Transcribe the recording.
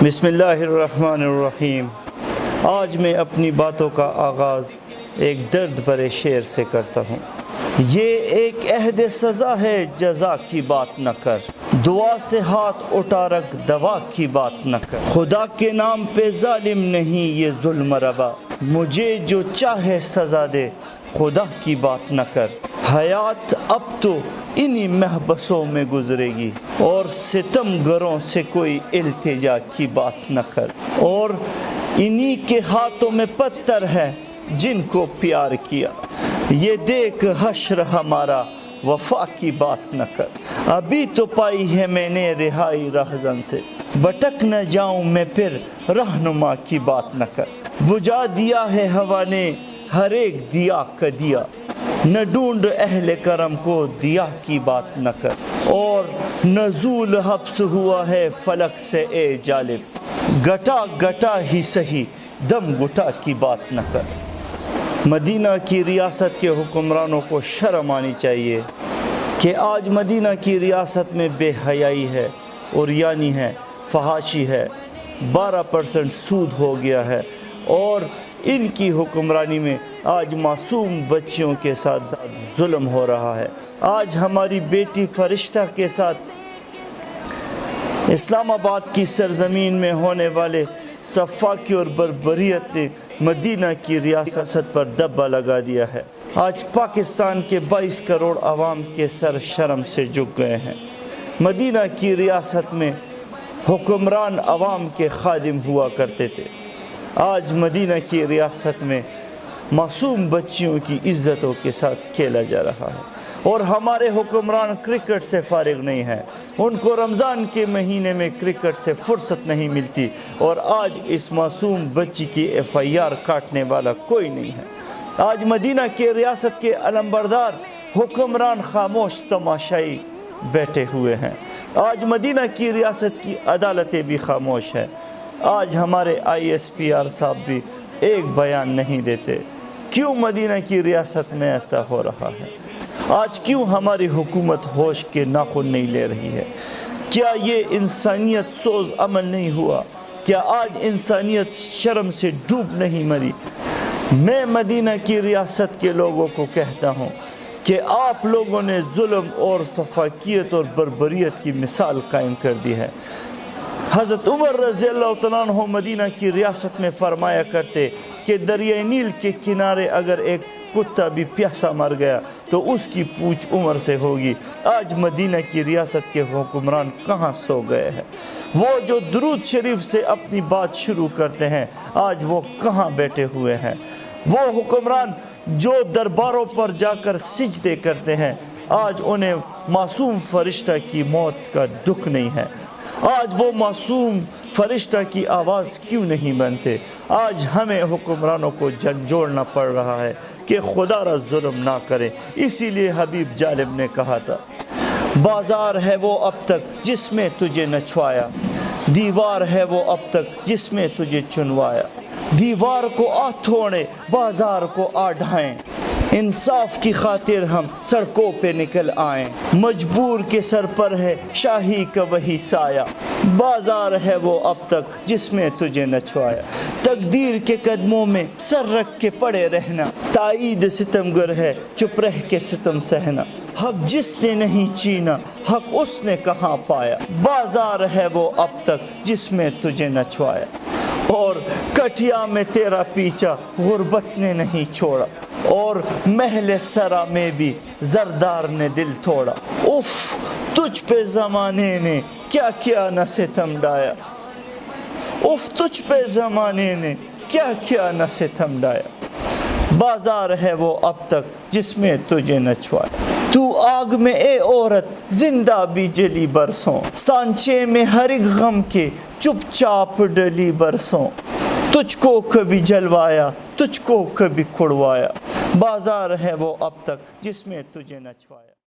بسم اللہ الرحمن الرحیم۔ آج میں اپنی باتوں کا آغاز ایک درد بھرے شعر سے کرتا ہوں۔ یہ ایک عہد سزا ہے، جزا کی بات نہ کر، دعا سے ہاتھ اٹھا رکھ، دوا کی بات نہ کر۔ خدا کے نام پہ ظالم نہیں یہ ظلم روا، مجھے جو چاہے سزا دے، خدا کی بات نہ کر۔ حیات اب تو انہی محبسوں میں گزرے گی، اور ستم گروں سے کوئی التجا کی بات نہ کر۔ اور انہی کے ہاتھوں میں پتھر ہے جن کو پیار کیا، یہ دیکھ حشر ہمارا، وفا کی بات نہ کر۔ ابھی تو پائی ہے میں نے رہائی رہزن سے، بھٹک نہ جاؤں میں پھر رہنما کی بات نہ کر۔ بجھا دیا ہے ہوا نے ہر ایک دیا کا دیا، نہ ڈھونڈ اہل کرم کو دیا کی بات نہ کر۔ اور نزول حبس ہوا ہے فلک سے اے جالب، گٹا گٹا ہی سہی دم گٹا کی بات نہ کر۔ مدینہ کی ریاست کے حکمرانوں کو شرم آنی چاہیے کہ آج مدینہ کی ریاست میں بے حیائی ہے، عریانی ہے، فحاشی ہے، 12% سود ہو گیا ہے، اور ان کی حکمرانی میں آج معصوم بچیوں کے ساتھ ظلم ہو رہا ہے۔ آج ہماری بیٹی فرشتہ کے ساتھ اسلام آباد کی سرزمین میں ہونے والے سفاکی اور بربریت نے مدینہ کی ریاست پر دبا لگا دیا ہے۔ آج پاکستان کے 22 کروڑ عوام کے سر شرم سے جھک گئے ہیں۔ مدینہ کی ریاست میں حکمران عوام کے خادم ہوا کرتے تھے، آج مدینہ کی ریاست میں معصوم بچیوں کی عزتوں کے ساتھ کھیلا جا رہا ہے۔ اور ہمارے حکمران کرکٹ سے فارغ نہیں ہیں، ان کو رمضان کے مہینے میں کرکٹ سے فرصت نہیں ملتی، اور آج اس معصوم بچی کی FIR کاٹنے والا کوئی نہیں ہے۔ آج مدینہ کے ریاست کے علمبردار حکمران خاموش تماشائی بیٹھے ہوئے ہیں۔ آج مدینہ کی ریاست کی عدالتیں بھی خاموش ہیں۔ آج ہمارے ISPR صاحب بھی ایک بیان نہیں دیتے۔ کیوں مدینہ کی ریاست میں ایسا ہو رہا ہے؟ آج کیوں ہماری حکومت ہوش کے ناخن نہیں لے رہی ہے؟ کیا یہ انسانیت سوز عمل نہیں ہوا؟ کیا آج انسانیت شرم سے ڈوب نہیں مری؟ میں مدینہ کی ریاست کے لوگوں کو کہتا ہوں کہ آپ لوگوں نے ظلم اور سفاکیت اور بربریت کی مثال قائم کر دی ہے۔ حضرت عمر رضی اللہ تعالیٰ عنہ مدینہ کی ریاست میں فرمایا کرتے کہ دریائے نیل کے کنارے اگر ایک کتا بھی پیاسا مر گیا تو اس کی پوچھ عمر سے ہوگی۔ آج مدینہ کی ریاست کے حکمران کہاں سو گئے ہیں؟ وہ جو درود شریف سے اپنی بات شروع کرتے ہیں، آج وہ کہاں بیٹھے ہوئے ہیں؟ وہ حکمران جو درباروں پر جا کر سجدے کرتے ہیں، آج انہیں معصوم فرشتہ کی موت کا دکھ نہیں ہے۔ آج وہ معصوم فرشتہ کی آواز کیوں نہیں بنتے؟ آج ہمیں حکمرانوں کو جھنجھوڑنا پڑ رہا ہے کہ خدا را ظلم نہ کریں۔ اسی لیے حبیب ظالم نے کہا تھا، بازار ہے وہ اب تک جس میں تجھے نچوایا، دیوار ہے وہ اب تک جس میں تجھے چنوایا، دیوار کو آ تھوڑے بازار کو آ ڈھائیں، انصاف کی خاطر ہم سڑکوں پہ نکل آئیں، مجبور کے سر پر ہے شاہی کا وہی سایہ، بازار ہے وہ اب تک جس میں تجھے نچوایا، تقدیر کے قدموں میں سر رکھ کے پڑے رہنا، تائید ستمگر ہے چپ رہ کے ستم سہنا، حق جس نے نہیں چینا حق اس نے کہاں پایا، بازار ہے وہ اب تک جس میں تجھے نچوایا، اور کٹیا میں تیرا پیچھا غربت نے نہیں چھوڑا، اور محل سرا میں بھی زردار نے دل توڑا، اف تجھ پہ زمانے نے کیا کیا نہ ستم ڈایا، اف تجھ پہ زمانے نے کیا کیا نہ ستم ڈایا، بازار ہے وہ اب تک جس میں تجھے نچوایا، تو آگ میں اے عورت زندہ بھی جلی برسوں، سانچے میں ہر ایک غم کے چپ چاپ ڈلی برسوں، تجھ کو کبھی جلوایا تجھ کو کبھی کھڑوایا، بازار ہے وہ اب تک جس میں تجھے نچوایا۔